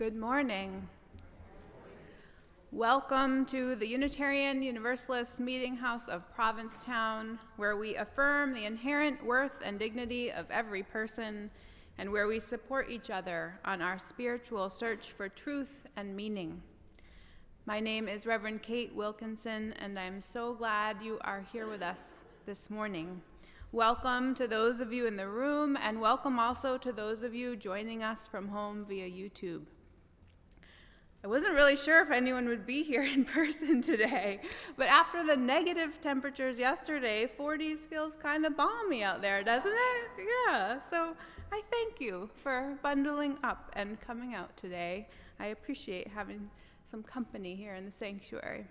Good morning. Welcome to the Unitarian Universalist Meetinghouse of Provincetown, where we affirm the inherent worth and dignity of every person, and where we support each other on our spiritual search for truth and meaning. My name is Rev Kate Wilkinson, and I'm so glad you are here with us this morning. Welcome to those of you in the room, and welcome also to those of you joining us from home via YouTube. I wasn't really sure if anyone would be here in person today, but after the negative temperatures yesterday, 40s feels kind of balmy out there, doesn't it? Yeah, so I thank you for bundling up and coming out today. I appreciate having some company here in the sanctuary.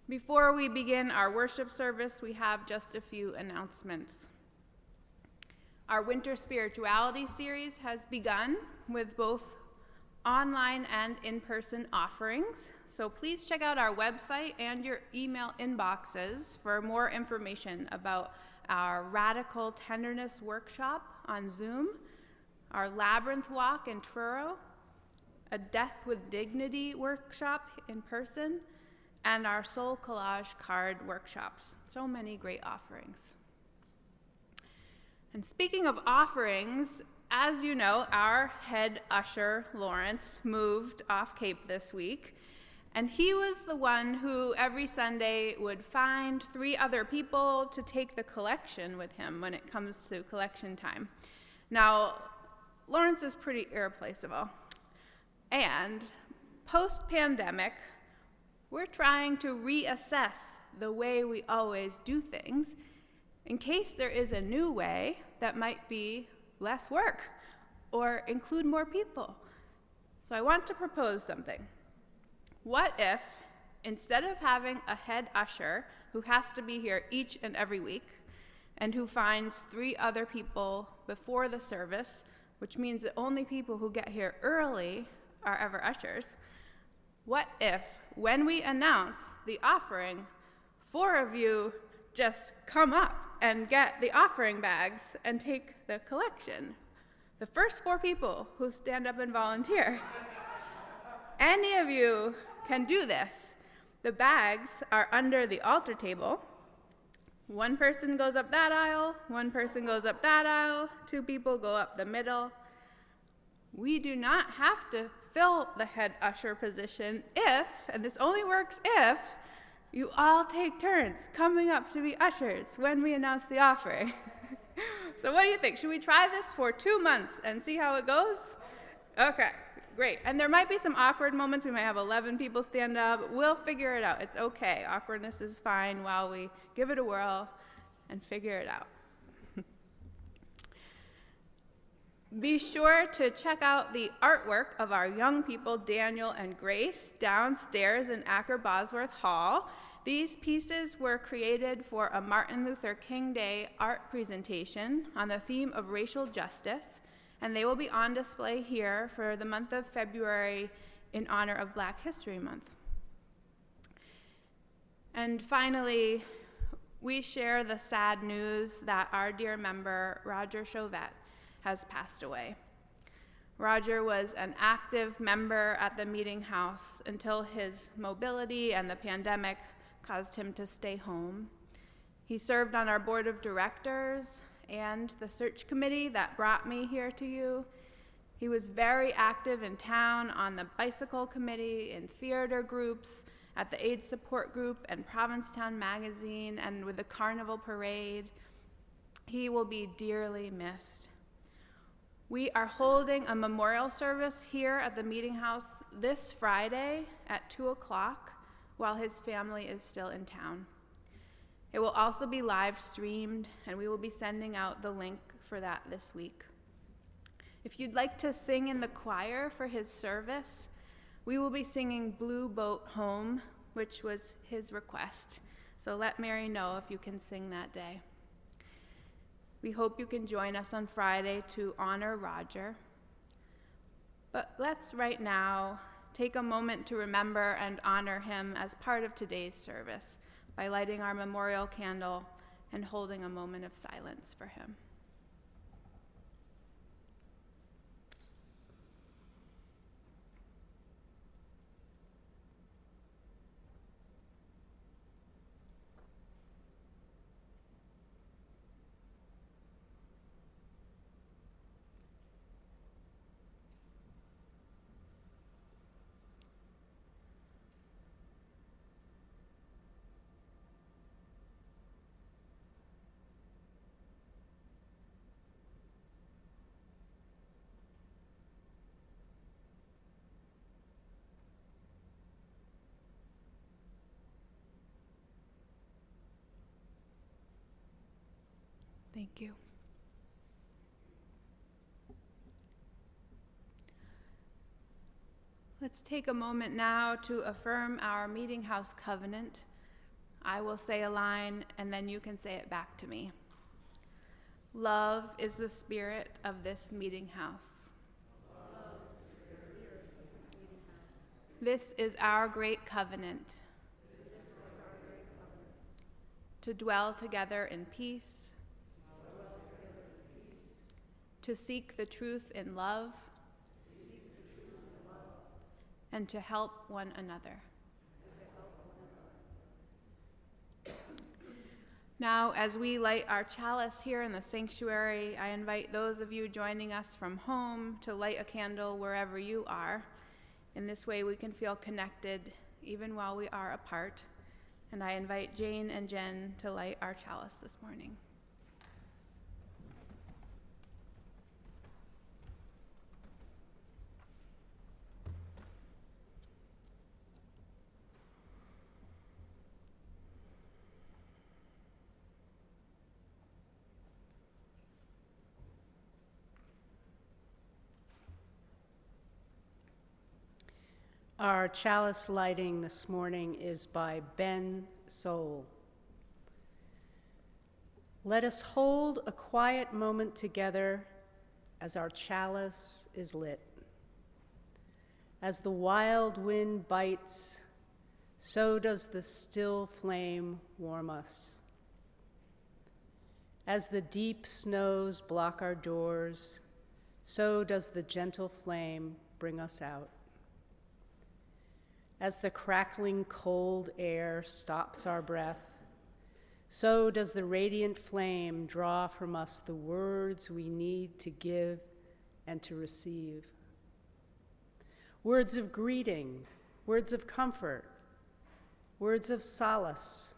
Before we begin our worship service, we have just a few announcements. Our Winter Spirituality series has begun with both online and in-person offerings. So please check out our website and your email inboxes for more information about our Radical Tenderness workshop on Zoom, our Labyrinth Walk in Truro, a Death with Dignity workshop in person, and our Soul Collage card workshops. So many great offerings. And speaking of offerings, as you know, our head usher, Lawrence, moved off Cape this week, and he was the one who every Sunday would find 3 other people to take the collection with him when it comes to collection time. Now, Lawrence is pretty irreplaceable, and post-pandemic, we're trying to reassess the way we always do things in case there is a new way that might be less work or include more people. So I want to propose something. What if, instead of having a head usher who has to be here each and every week and who finds 3 other people before the service, which means the only people who get here early are ever ushers, what if, when we announce the offering, 4 of you just come up and get the offering bags and take the collection? The first 4 people who stand up and volunteer. Any of you can do this. The bags are under the altar table. 1 person goes up that aisle, 1 person goes up that aisle, 2 people go up the middle. We do not have to fill the head usher position if, and this only works if, you all take turns coming up to be ushers when we announce the offering. So what do you think? Should we try this for 2 months and see how it goes? Okay, great. And there might be some awkward moments. We might have 11 people stand up. We'll figure it out. It's okay. Awkwardness is fine while we give it a whirl and figure it out. Be sure to check out the artwork of our young people, Daniel and Grace, downstairs in Acker Bosworth Hall. These pieces were created for a Martin Luther King Day art presentation on the theme of racial justice, and they will be on display here for the month of February in honor of Black History Month. And finally, we share the sad news that our dear member, Roger Chauvette, has passed away. Roger was an active member at the Meetinghouse until his mobility and the pandemic caused him to stay home. He served on our board of directors and the search committee that brought me here to you. He was very active in town on the bicycle committee, in theater groups, at the AIDS support group and Provincetown magazine, and with the carnival parade. He will be dearly missed. We are holding a memorial service here at the Meetinghouse this Friday at 2 o'clock while his family is still in town. It will also be live streamed, and we will be sending out the link for that this week. If you'd like to sing in the choir for his service, we will be singing Blue Boat Home, which was his request. So let Mary know if you can sing that day. We hope you can join us on Friday to honor Roger. But let's right now take a moment to remember and honor him as part of today's service by lighting our memorial candle and holding a moment of silence for him. Thank you. Let's take a moment now to affirm our Meetinghouse covenant. I will say a line, and then you can say it back to me. Love is the spirit of this Meetinghouse. This is our great covenant. To dwell together in peace. To seek the truth in love. And to help one another. Now, as we light our chalice here in the sanctuary, I invite those of you joining us from home to light a candle wherever you are. In this way, we can feel connected even while we are apart. And I invite Jane and Jen to light our chalice this morning. Our chalice lighting this morning is by Ben Soul. Let us hold a quiet moment together as our chalice is lit. As the wild wind bites, so does the still flame warm us. As the deep snows block our doors, so does the gentle flame bring us out. As the crackling cold air stops our breath, so does the radiant flame draw from us the words we need to give and to receive. Words of greeting, words of comfort, words of solace,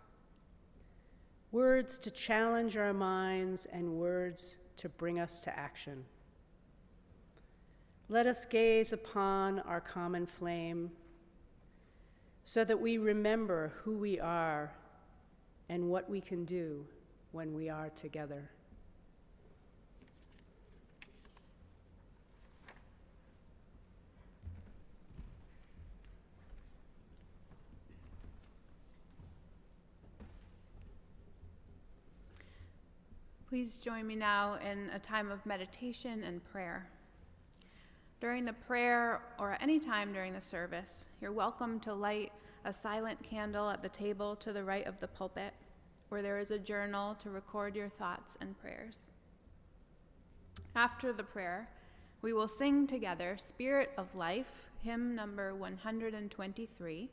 words to challenge our minds and words to bring us to action. Let us gaze upon our common flame so that we remember who we are and what we can do when we are together. Please join me now in a time of meditation and prayer. During the prayer or any time during the service, you're welcome to light a silent candle at the table to the right of the pulpit, where there is a journal to record your thoughts and prayers. After the prayer, we will sing together Spirit of Life, hymn number 123.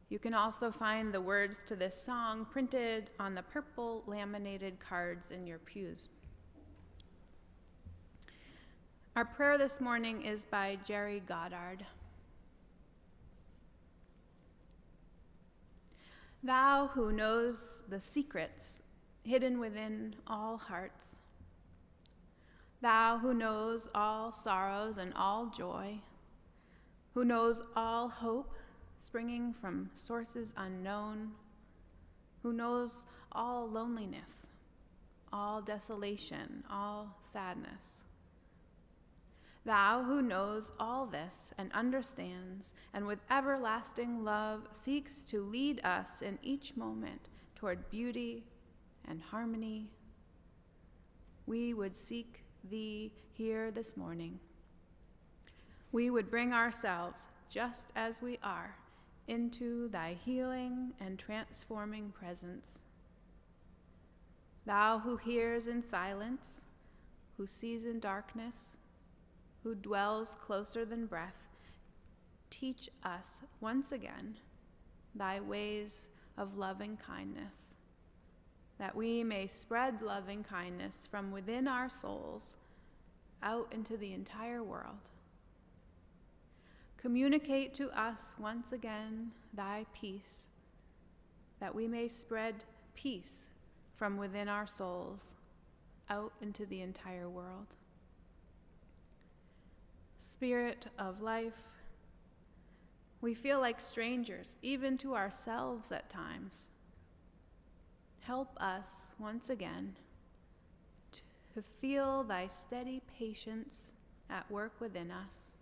You can also find the words to this song printed on the purple laminated cards in your pews. Our prayer this morning is by Jerry Goddard. Thou who knows the secrets hidden within all hearts, thou who knows all sorrows and all joy, who knows all hope springing from sources unknown, who knows all loneliness, all desolation, all sadness. Thou who knows all this and understands, and with everlasting love seeks to lead us in each moment toward beauty and harmony, we would seek thee here this morning. We would bring ourselves just as we are into thy healing and transforming presence. Thou who hears in silence, who sees in darkness, who dwells closer than breath, teach us once again thy ways of loving kindness, that we may spread loving kindness from within our souls out into the entire world. Communicate to us once again thy peace, that we may spread peace from within our souls out into the entire world. Spirit of life, we feel like strangers, even to ourselves at times. Help us once again to feel thy steady patience at work within us,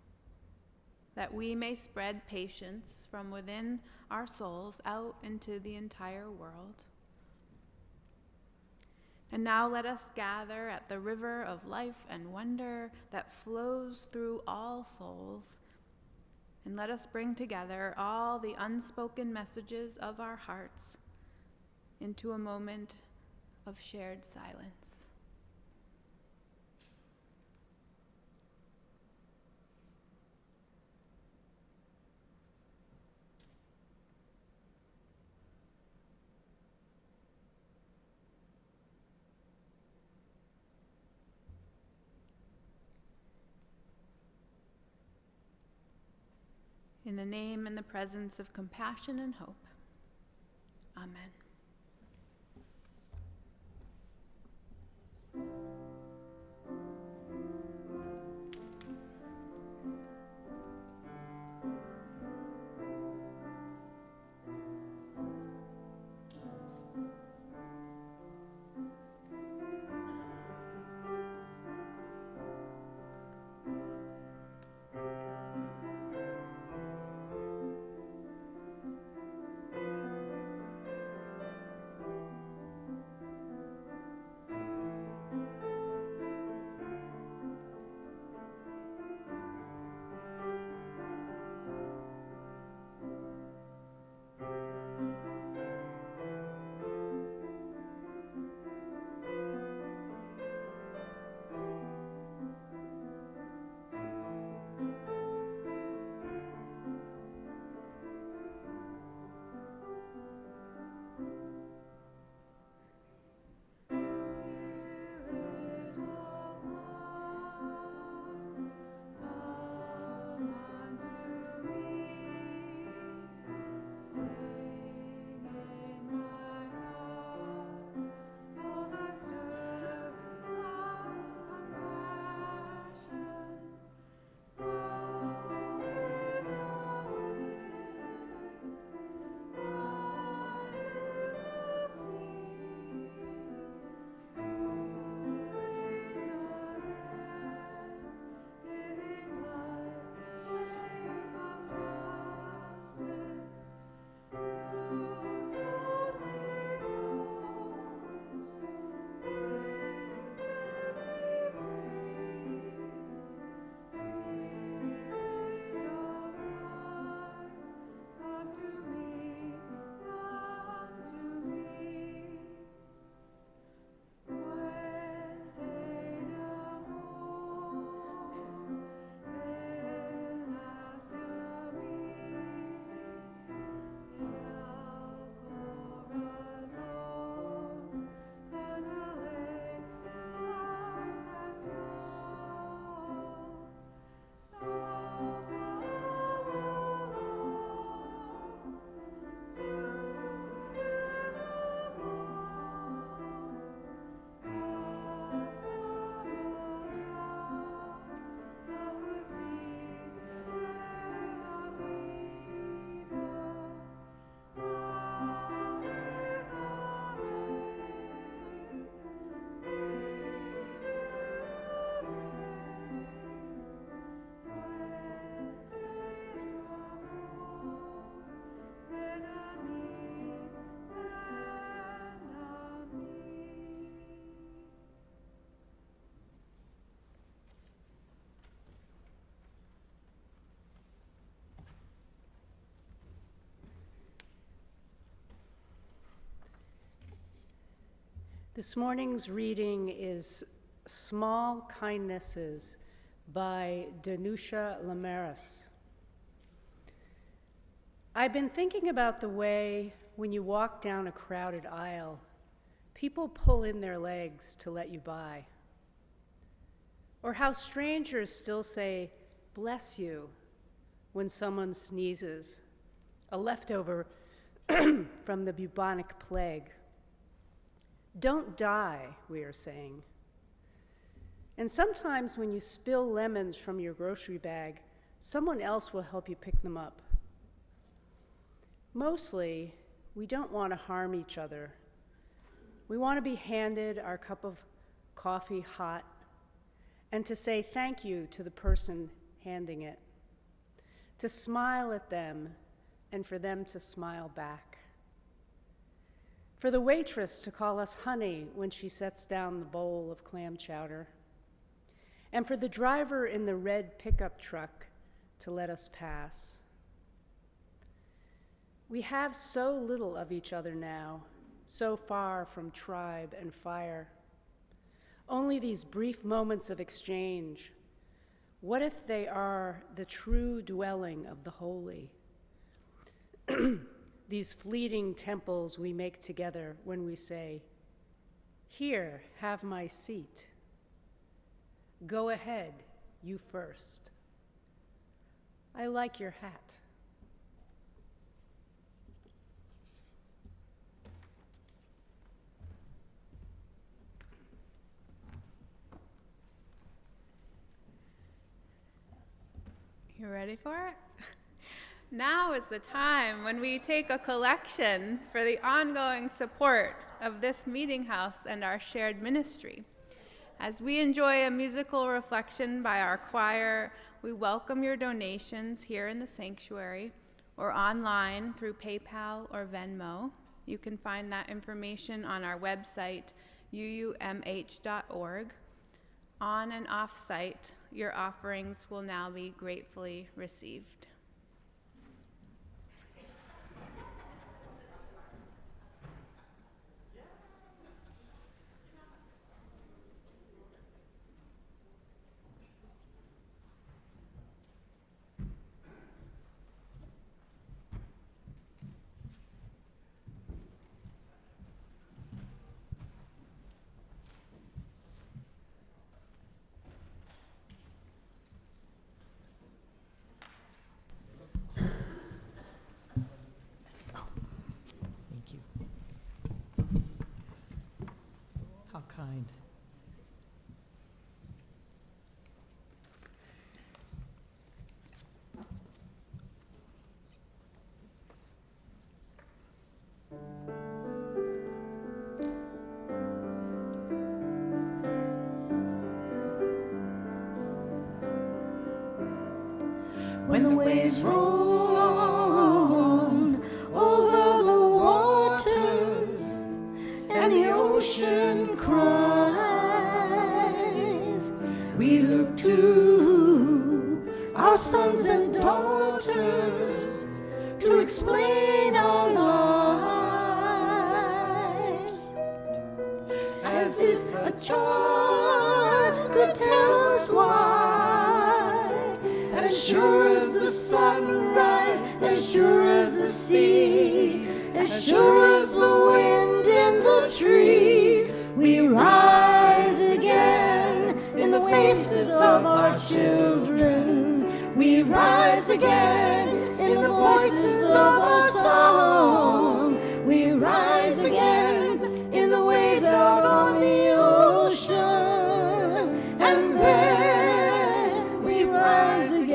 that we may spread patience from within our souls out into the entire world. And now let us gather at the river of life and wonder that flows through all souls, and let us bring together all the unspoken messages of our hearts into a moment of shared silence. In the name and the presence of compassion and hope. Amen. This morning's reading is Small Kindnesses by Danusha Lamaris. I've been thinking about the way when you walk down a crowded aisle, people pull in their legs to let you by. Or how strangers still say, "Bless you," when someone sneezes, a leftover from the bubonic plague. Don't die, we are saying. And sometimes when you spill lemons from your grocery bag, someone else will help you pick them up. Mostly, we don't want to harm each other. We want to be handed our cup of coffee hot, and to say thank you to the person handing it, to smile at them and for them to smile back, for the waitress to call us honey when she sets down the bowl of clam chowder, and for the driver in the red pickup truck to let us pass. We have so little of each other now, so far from tribe and fire. Only these brief moments of exchange. What if they are the true dwelling of the holy? These fleeting temples we make together when we say, "Here, have my seat. Go ahead, you first. I like your hat." You ready for it? Now is the time when we take a collection for the ongoing support of this meeting house and our shared ministry. As we enjoy a musical reflection by our choir, we welcome your donations here in the sanctuary or online through PayPal or Venmo. You can find that information on our website, uumh.org. On and off site, your offerings will now be gratefully received. Thank you. How kind. When the waves roll on over the waters and the ocean cries, we look to our sons and daughters to explain our lives, as if a child could tell us why. As sure as the sunrise, as sure as the sea, as sure as the wind in the trees, we rise again in the faces of our children. We rise again in the voices of our song. We rise again in the waves out on the ocean, and then we rise again.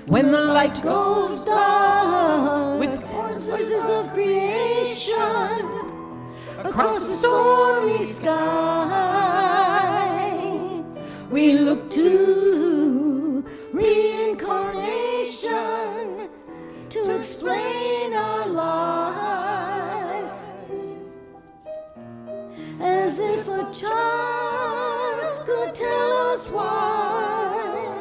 When the light goes dark with the voices of creation across the stormy sky, we look to reincarnation to explain our lives, as if a child could tell us why,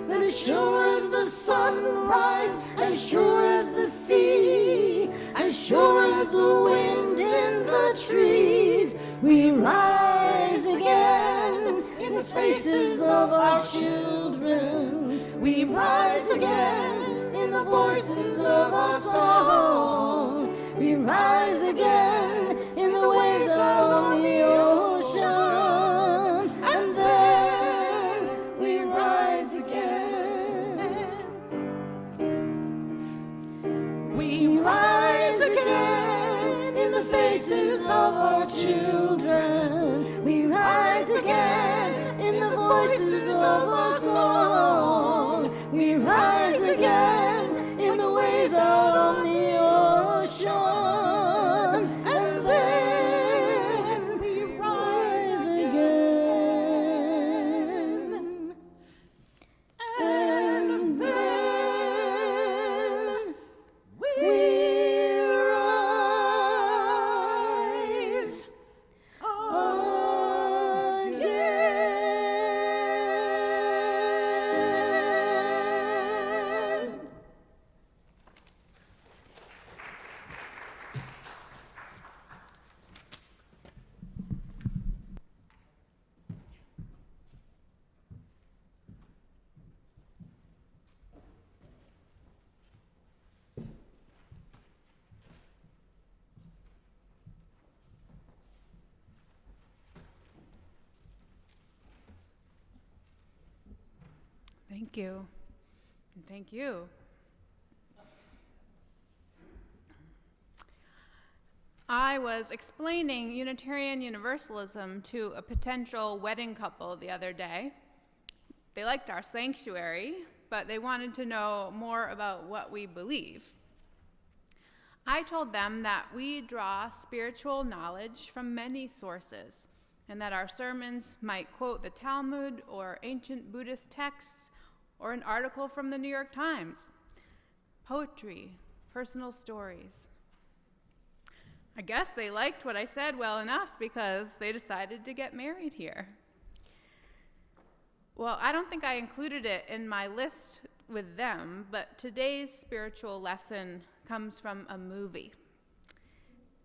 that as sure as the sunrise, as sure as the sea, as sure as the wind in the trees, we rise again in the faces of our children. We rise again in the voices of our song. We rise again in the waves out on the ocean, and then we rise again. We rise again in the faces of our children. We rise again in the voices of our song. We rise again in the waves out on the ocean, and Thank you. And thank you. I was explaining Unitarian Universalism to a potential wedding couple the other day. They liked our sanctuary, but they wanted to know more about what we believe. I told them that we draw spiritual knowledge from many sources, and that our sermons might quote the Talmud or ancient Buddhist texts or an article from the New York Times, poetry, personal stories. I guess they liked what I said well enough because they decided to get married here. Well, I don't think I included it in my list with them, but today's spiritual lesson comes from a movie.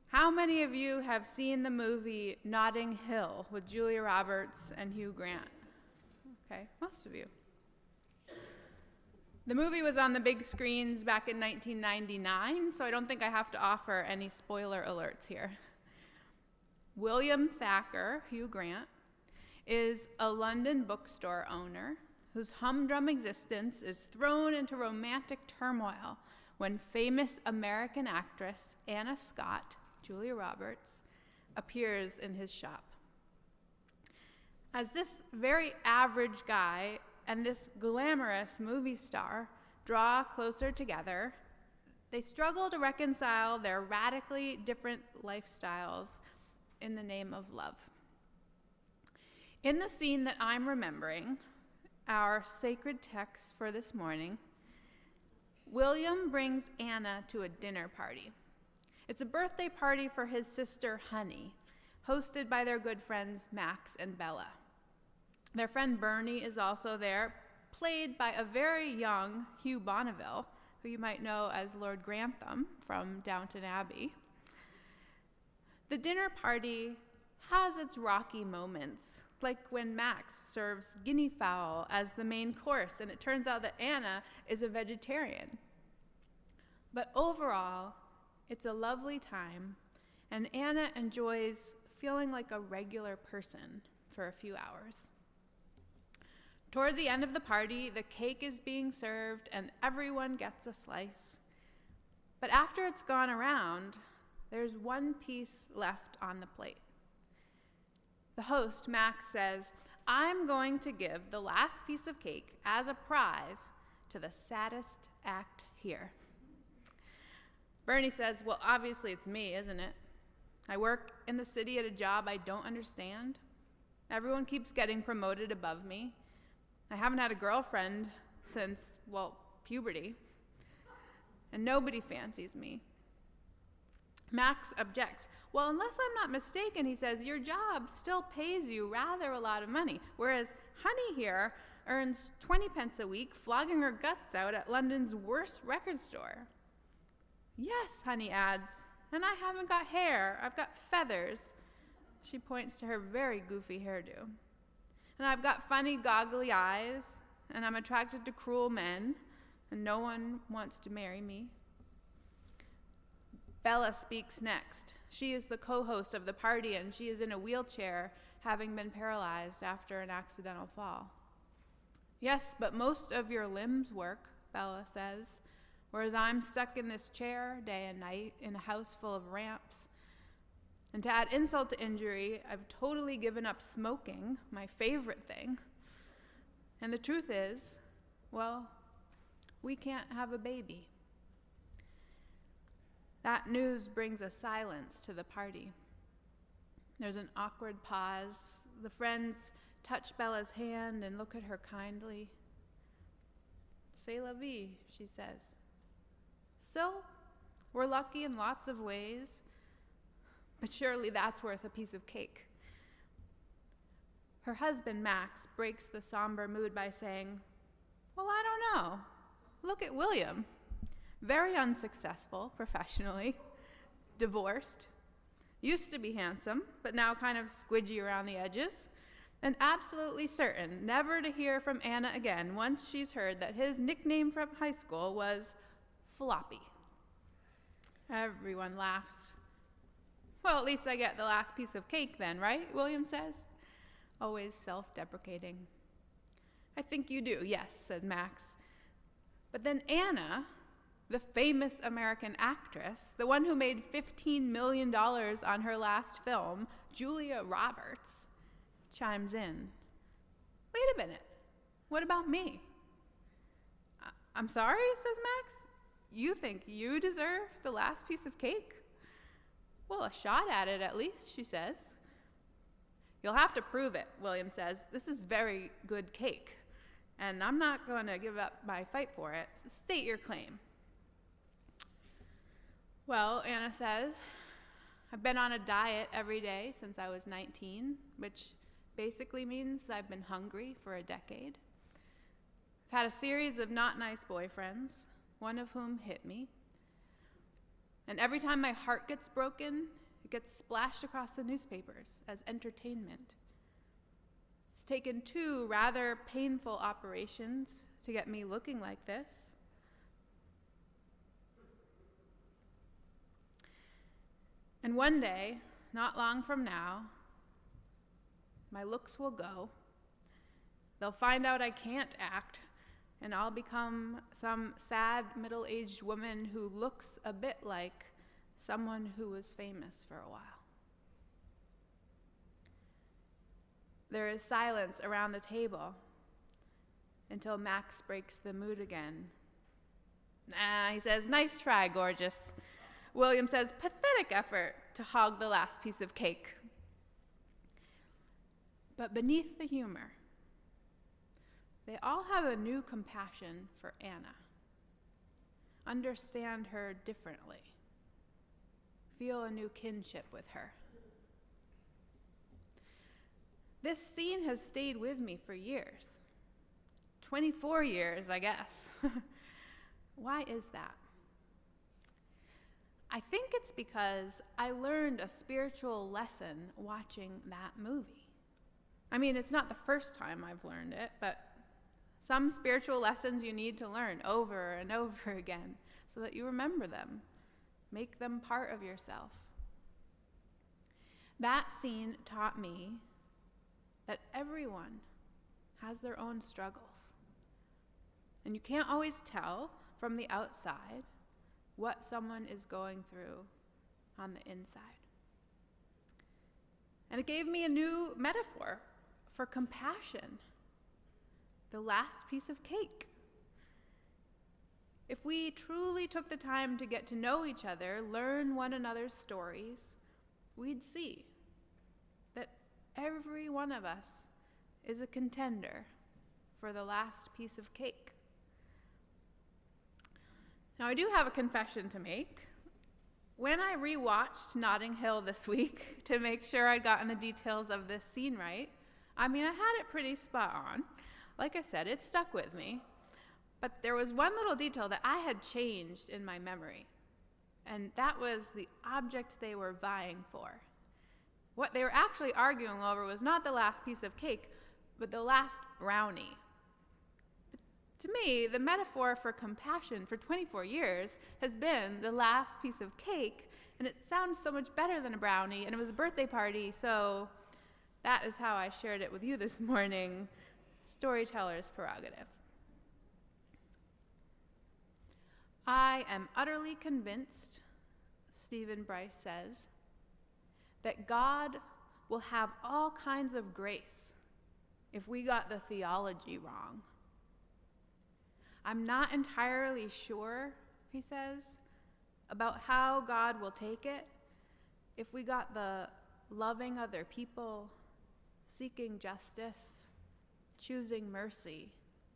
How many of you have seen the movie Notting Hill with Julia Roberts and Hugh Grant? Okay, most of you. The movie was on the big screens back in 1999, so I don't think I have to offer any spoiler alerts here. William Thacker, Hugh Grant, is a London bookstore owner whose humdrum existence is thrown into romantic turmoil when famous American actress Anna Scott, Julia Roberts, appears in his shop. As this very average guy and this glamorous movie star draw closer together, they struggle to reconcile their radically different lifestyles in the name of love. In the scene that I'm remembering, our sacred text for this morning, William brings Anna to a dinner party. It's a birthday party for his sister, Honey, hosted by their good friends Max and Bella. Their friend Bernie is also there, played by a very young Hugh Bonneville, who you might know as Lord Grantham from Downton Abbey. The dinner party has its rocky moments, like when Max serves guinea fowl as the main course, and it turns out that Anna is a vegetarian. But overall, it's a lovely time, and Anna enjoys feeling like a regular person for a few hours. Toward the end of the party, the cake is being served and everyone gets a slice. But after it's gone around, there's one piece left on the plate. The host, Max, says, "I'm going to give the last piece of cake as a prize to the saddest act here." Bernie says, "Well, obviously it's me, isn't it? I work in the city at a job I don't understand. Everyone keeps getting promoted above me. I haven't had a girlfriend since, well, puberty. And nobody fancies me." Max objects. "Well, unless I'm not mistaken," he says, "your job still pays you rather a lot of money, whereas Honey here earns 20 pence a week flogging her guts out at London's worst record store." "Yes," Honey adds, "and I haven't got hair, I've got feathers." She points to her very goofy hairdo. "And I've got funny goggly eyes, and I'm attracted to cruel men, and no one wants to marry me." Bella speaks next. She is the co-host of the party, and she is in a wheelchair, having been paralyzed after an accidental fall. "Yes, but most of your limbs work," Bella says, "whereas I'm stuck in this chair day and night in a house full of ramps. And to add insult to injury, I've totally given up smoking, my favorite thing. And the truth is, well, we can't have a baby." That news brings a silence to the party. There's an awkward pause. The friends touch Bella's hand and look at her kindly. "C'est la vie," she says. "Still, we're lucky in lots of ways. But surely that's worth a piece of cake." Her husband, Max, breaks the somber mood by saying, "Well, I don't know. Look at William. Very unsuccessful professionally, divorced, used to be handsome, but now kind of squidgy around the edges, and absolutely certain never to hear from Anna again once she's heard that his nickname from high school was Floppy." Everyone laughs. "Well, at least I get the last piece of cake then, right?" William says, always self-deprecating. I think you do, yes, said Max. But then Anna, the famous American actress, the one who made $15 million on her last film, Julia Roberts, chimes in. Wait a minute, what about me? I'm sorry, says Max. You think you deserve the last piece of cake? Well, a shot at it at least, she says. You'll have to prove it, William says. This is very good cake, and I'm not going to give up my fight for it. So state your claim. Well, Anna says, I've been on a diet every day since I was 19, which basically means I've been hungry for a decade. I've had a series of not nice boyfriends, one of whom hit me. And every time my heart gets broken, it gets splashed across the newspapers as entertainment. It's taken 2 rather painful operations to get me looking like this. And one day, not long from now, my looks will go. They'll find out I can't act, and I'll become some sad middle-aged woman who looks a bit like someone who was famous for a while. There is silence around the table until Max breaks the mood again. Nah, he says, nice try, gorgeous. William says, pathetic effort to hog the last piece of cake. But beneath the humor, they all have a new compassion for Anna. Understand her differently. Feel a new kinship with her. This scene has stayed with me for years. 24 years, I guess. Why is that? I think it's because I learned a spiritual lesson watching that movie. I mean, it's not the first time I've learned it, but some spiritual lessons you need to learn over and over again so that you remember them. Make them part of yourself. That scene taught me that everyone has their own struggles. And you can't always tell from the outside what someone is going through on the inside. And it gave me a new metaphor for compassion, the last piece of cake. If we truly took the time to get to know each other, learn one another's stories, we'd see that every one of us is a contender for the last piece of cake. Now, I do have a confession to make. When I rewatched Notting Hill this week to make sure I'd gotten the details of this scene right, I mean, I had it pretty spot on. Like I said, it stuck with me. But there was one little detail that I had changed in my memory, and that was the object they were vying for. What they were actually arguing over was not the last piece of cake, but the last brownie. To me, the metaphor for compassion for 24 years has been the last piece of cake, and it sounds so much better than a brownie, and it was a birthday party, so that is how I shared it with you this morning. Storyteller's prerogative. I am utterly convinced, Stephen Bryce says, that God will have all kinds of grace if we got the theology wrong. I'm not entirely sure, he says, about how God will take it if we got the loving other people, seeking justice, choosing mercy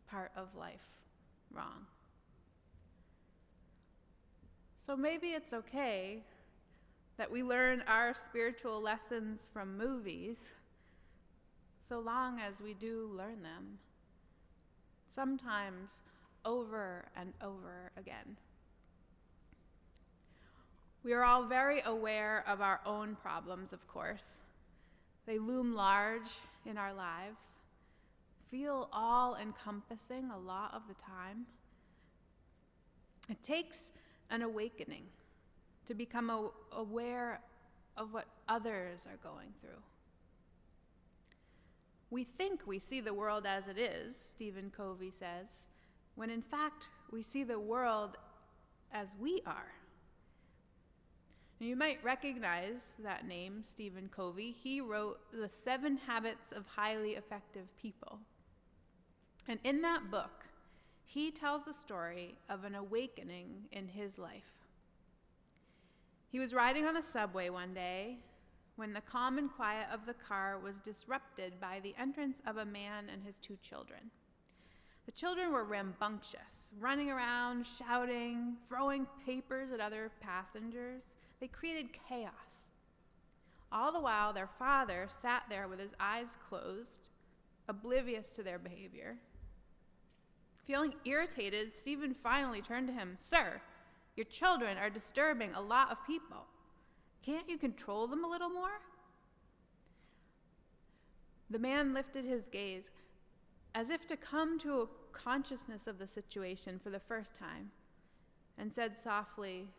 part of life wrong. So maybe it's okay that we learn our spiritual lessons from movies, so long as we do learn them, sometimes over and over again. We are all very aware of our own problems, of course. They loom large in our lives, feel all-encompassing a lot of the time. It takes an awakening to become aware of what others are going through. We think we see the world as it is, Stephen Covey says, when in fact we see the world as we are. Now, you might recognize that name, Stephen Covey. He wrote The 7 Habits of Highly Effective People. And in that book, he tells the story of an awakening in his life. He was riding on the subway one day when the calm and quiet of the car was disrupted by the entrance of a man and his 2 children. The children were rambunctious, running around, shouting, throwing papers at other passengers. They created chaos. All the while, their father sat there with his eyes closed, oblivious to their behavior. Feeling irritated, Stephen finally turned to him. "Sir, your children are disturbing a lot of people. Can't you control them a little more?" The man lifted his gaze, as if to come to a consciousness of the situation for the first time, and said softly,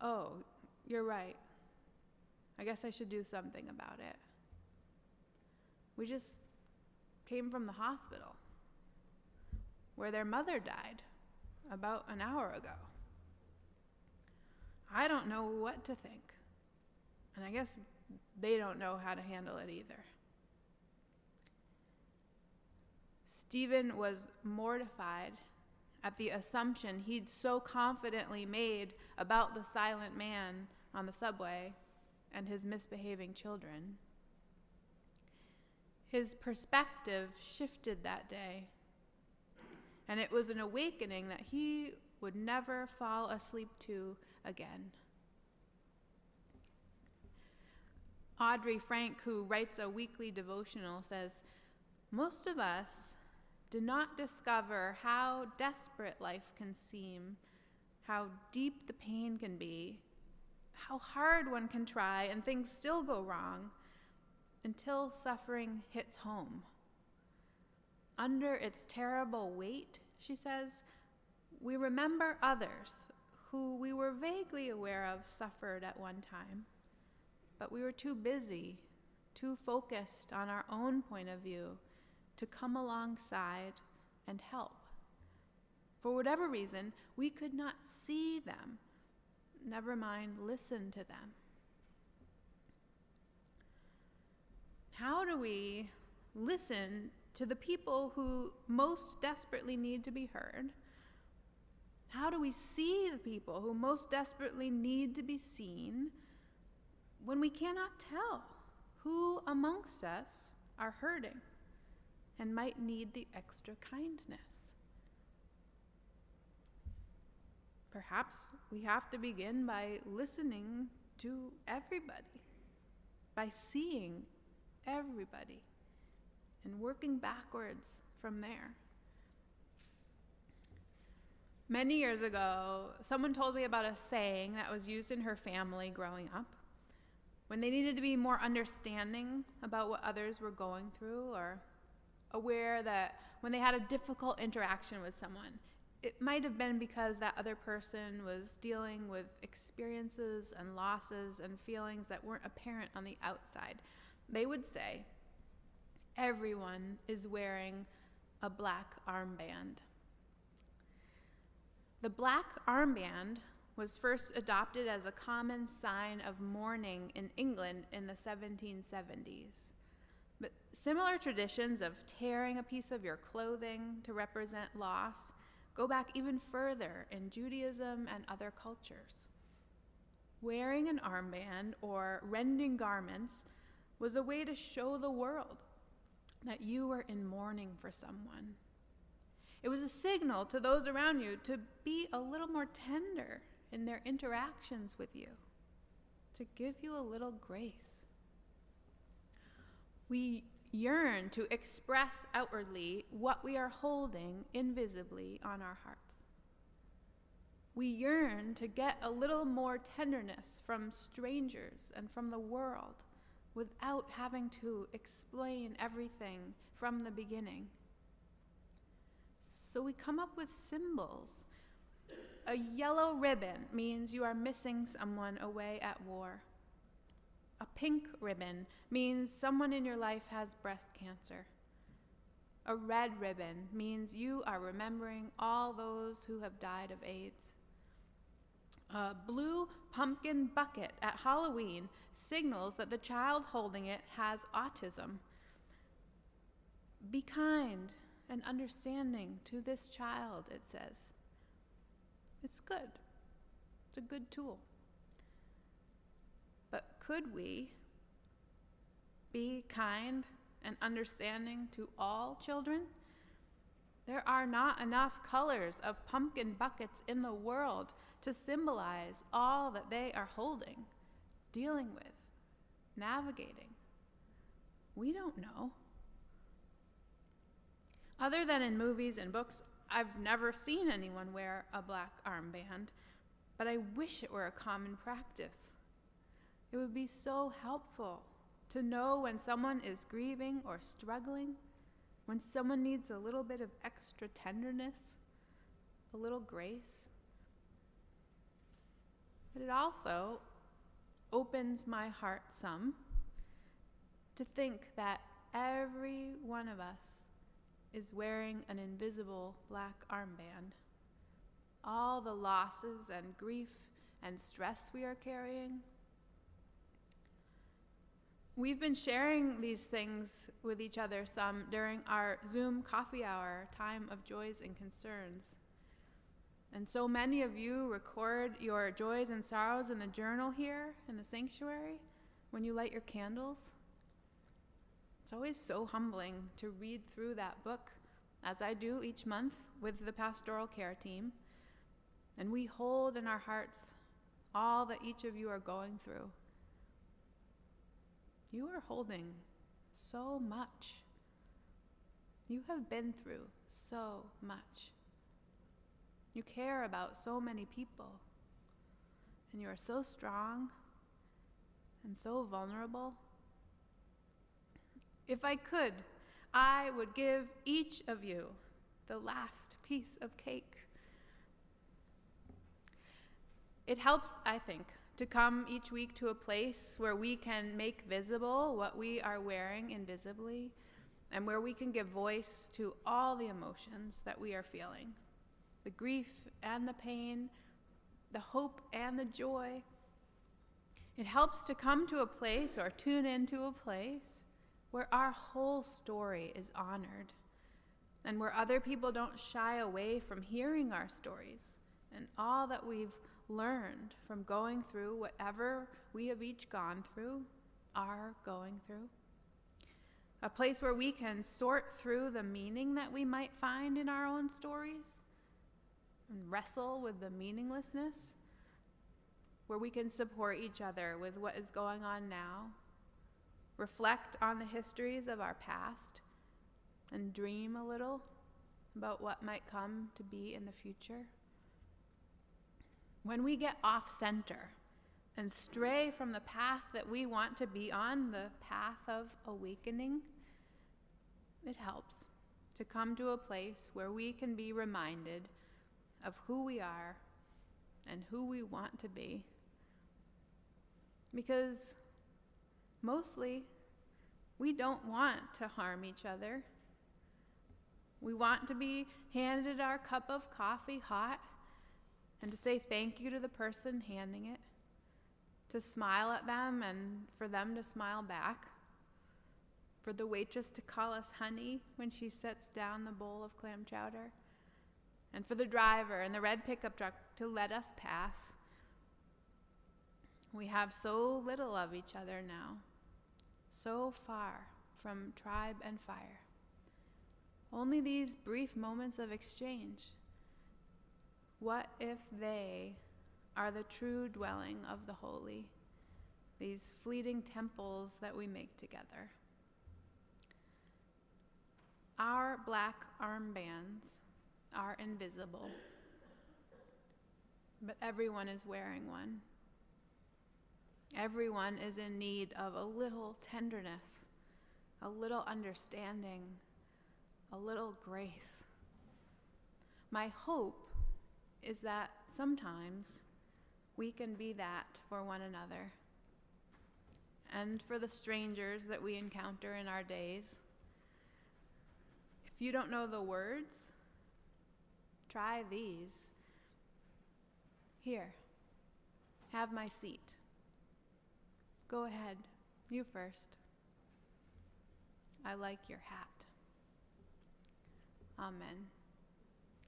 "Oh, you're right. I guess I should do something about it. We just came from the hospital, where their mother died about an hour ago. I don't know what to think, and I guess they don't know how to handle it either." Stephen was mortified at the assumption he'd so confidently made about the silent man on the subway and his misbehaving children. His perspective shifted that day, and it was an awakening that he would never fall asleep to again. Audrey Frank, who writes a weekly devotional, says, "Most of us do not discover how desperate life can seem, how deep the pain can be, how hard one can try and things still go wrong, until suffering hits home. Under its terrible weight," she says, "we remember others who we were vaguely aware of suffered at one time, but we were too busy, too focused on our own point of view to come alongside and help. For whatever reason, we could not see them, never mind listen to them." How do we listen to the people who most desperately need to be heard? How do we see the people who most desperately need to be seen when we cannot tell who amongst us are hurting and might need the extra kindness? Perhaps we have to begin by listening to everybody, by seeing everybody, and working backwards from there. Many years ago, someone told me about a saying that was used in her family growing up when they needed to be more understanding about what others were going through, or aware that when they had a difficult interaction with someone, it might have been because that other person was dealing with experiences and losses and feelings that weren't apparent on the outside. They would say, "Everyone is wearing a black armband." The black armband was first adopted as a common sign of mourning in England in the 1770s. But similar traditions of tearing a piece of your clothing to represent loss go back even further in Judaism and other cultures. Wearing an armband or rending garments was a way to show the world that you were in mourning for someone. It was a signal to those around you to be a little more tender in their interactions with you, to give you a little grace. We yearn to express outwardly what we are holding invisibly on our hearts. We yearn to get a little more tenderness from strangers and from the world without having to explain everything from the beginning. So we come up with symbols. A yellow ribbon means you are missing someone away at war. A pink ribbon means someone in your life has breast cancer. A red ribbon means you are remembering all those who have died of AIDS. A blue pumpkin bucket at Halloween signals that the child holding it has autism. Be kind and understanding to this child, it says. It's good. It's a good tool. But could we be kind and understanding to all children? There are not enough colors of pumpkin buckets in the world to symbolize all that they are holding, dealing with, navigating. We don't know. Other than in movies and books, I've never seen anyone wear a black armband, but I wish it were a common practice. It would be so helpful to know when someone is grieving or struggling, when someone needs a little bit of extra tenderness, a little grace. But it also opens my heart some to think that every one of us is wearing an invisible black armband. All the losses and grief and stress we are carrying. We've been sharing these things with each other some during our Zoom coffee hour, time of joys and concerns. And so many of you record your joys and sorrows in the journal here in the sanctuary when you light your candles. It's always so humbling to read through that book, as I do each month with the pastoral care team. And we hold in our hearts all that each of you are going through. You are holding so much. You have been through so much. You care about so many people. And you are so strong and so vulnerable. If I could, I would give each of you the last piece of cake. It helps, I think, to come each week to a place where we can make visible what we are wearing invisibly, and where we can give voice to all the emotions that we are feeling, the grief and the pain, the hope and the joy. It helps to come to a place or tune into a place where our whole story is honored, and where other people don't shy away from hearing our stories and all that we've learned from going through whatever we have each gone through, are going through. A place where we can sort through the meaning that we might find in our own stories and wrestle with the meaninglessness, where we can support each other with what is going on now, reflect on the histories of our past, and dream a little about what might come to be in the future. When we get off center and stray from the path that we want to be on, the path of awakening, it helps to come to a place where we can be reminded of who we are and who we want to be. Because mostly, we don't want to harm each other. We want to be handed our cup of coffee hot and to say thank you to the person handing it, to smile at them and for them to smile back, for the waitress to call us honey when she sets down the bowl of clam chowder, and for the driver in the red pickup truck to let us pass. We have so little of each other now, so far from tribe and fire. Only these brief moments of exchange. What if they are the true dwelling of the holy, these fleeting temples that we make together? Our black armbands are invisible, but everyone is wearing one. Everyone is in need of a little tenderness, a little understanding, a little grace. My hope is that sometimes we can be that for one another. and for the strangers that we encounter in our days. If you don't know the words, try these. Here, have my seat. Go ahead, you first. I like your hat. Amen,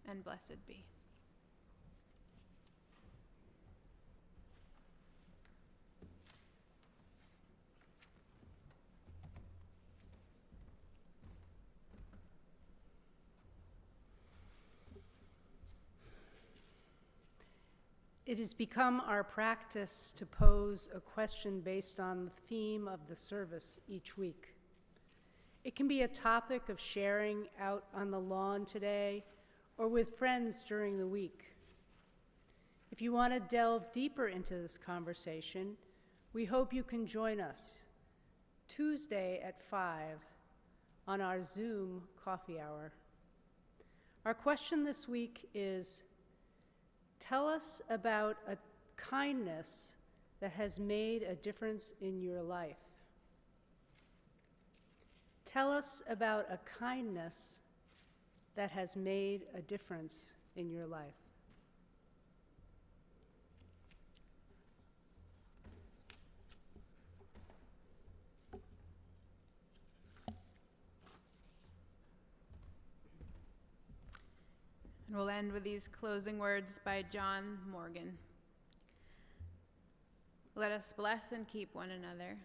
and blessed be. It has become our practice to pose a question based on the theme of the service each week. It can be a topic of sharing out on the lawn today or with friends during the week. If you want to delve deeper into this conversation, we hope you can join us Tuesday at 5 on our Zoom coffee hour. Our question this week is, tell us about a kindness that has made a difference in your life. Tell us about a kindness that has made a difference in your life. And we'll end with these closing words by John Morgan. Let us bless and keep one another.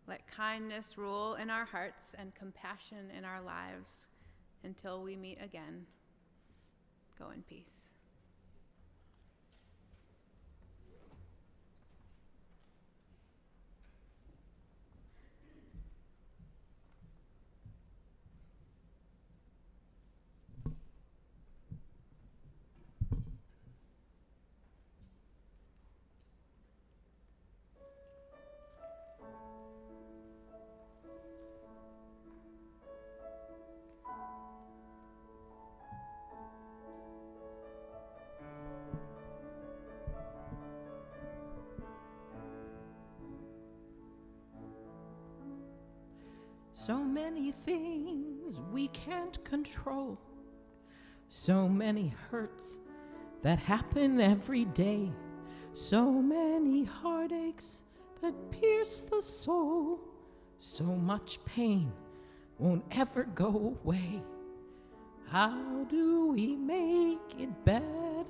Let kindness rule in our hearts and compassion in our lives until we meet again. Go in peace. So many things we can't control. So many hurts that happen every day. So many heartaches that pierce the soul. So much pain won't ever go away. How do we make it better?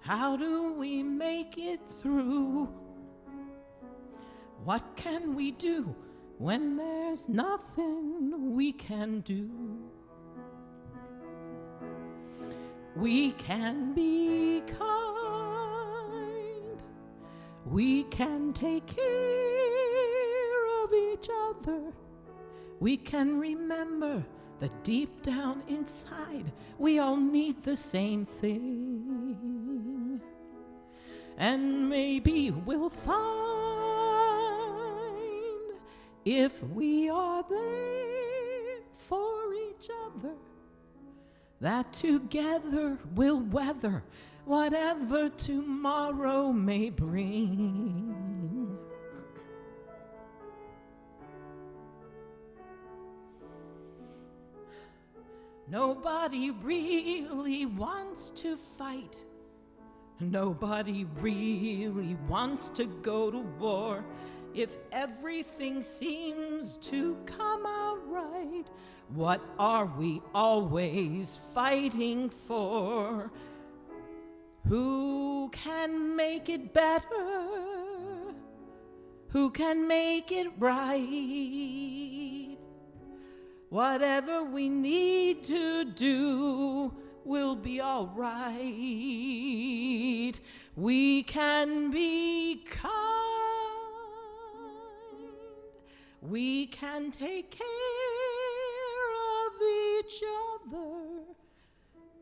How do we make it through? What can we do when there's nothing we can do? We can be kind. We can take care of each other. We can remember that deep down inside we all need the same thing. And maybe we'll find, if we are there for each other, that together we'll weather whatever tomorrow may bring. Nobody really wants to fight. Nobody really wants to go to war. If everything seems to come out right, what are we always fighting for? Who can make it better? Who can make it right? Whatever we need to do will be all right. We can be kind. We can take care of each other,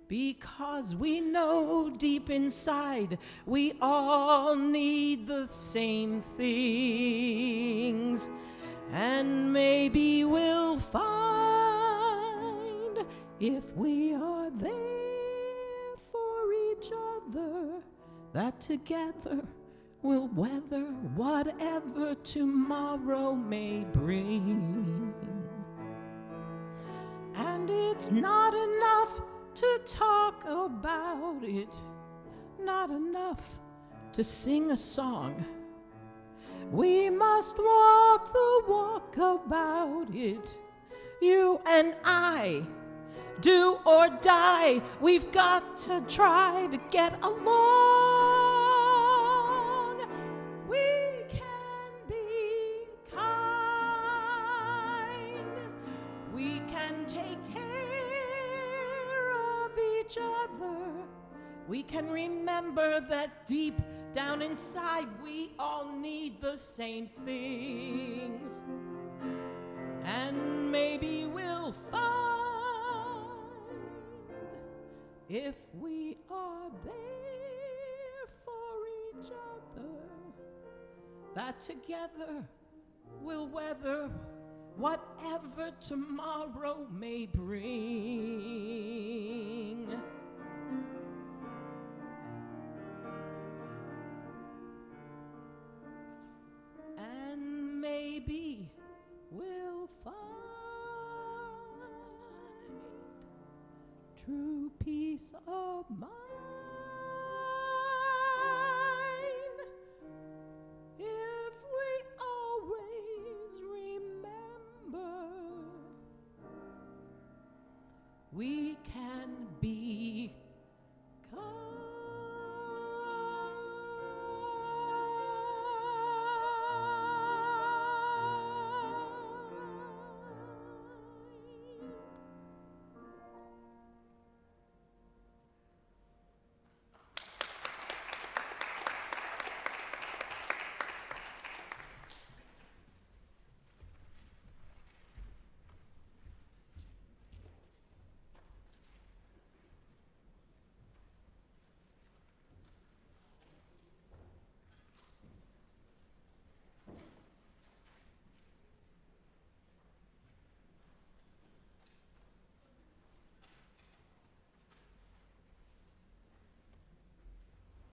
because we know deep inside we all need the same things. And maybe we'll find, if we are there for each other, that together will weather whatever tomorrow may bring. And it's not enough to talk about it, not enough to sing a song. We must walk the walk about it, you and I, do or die. We've got to try to get along. We can be kind. We can take care of each other. We can remember that deep down inside we all need the same things. And maybe we'll find, if we are there for each other, that together we'll weather whatever tomorrow may bring. And maybe we'll find true peace of mind.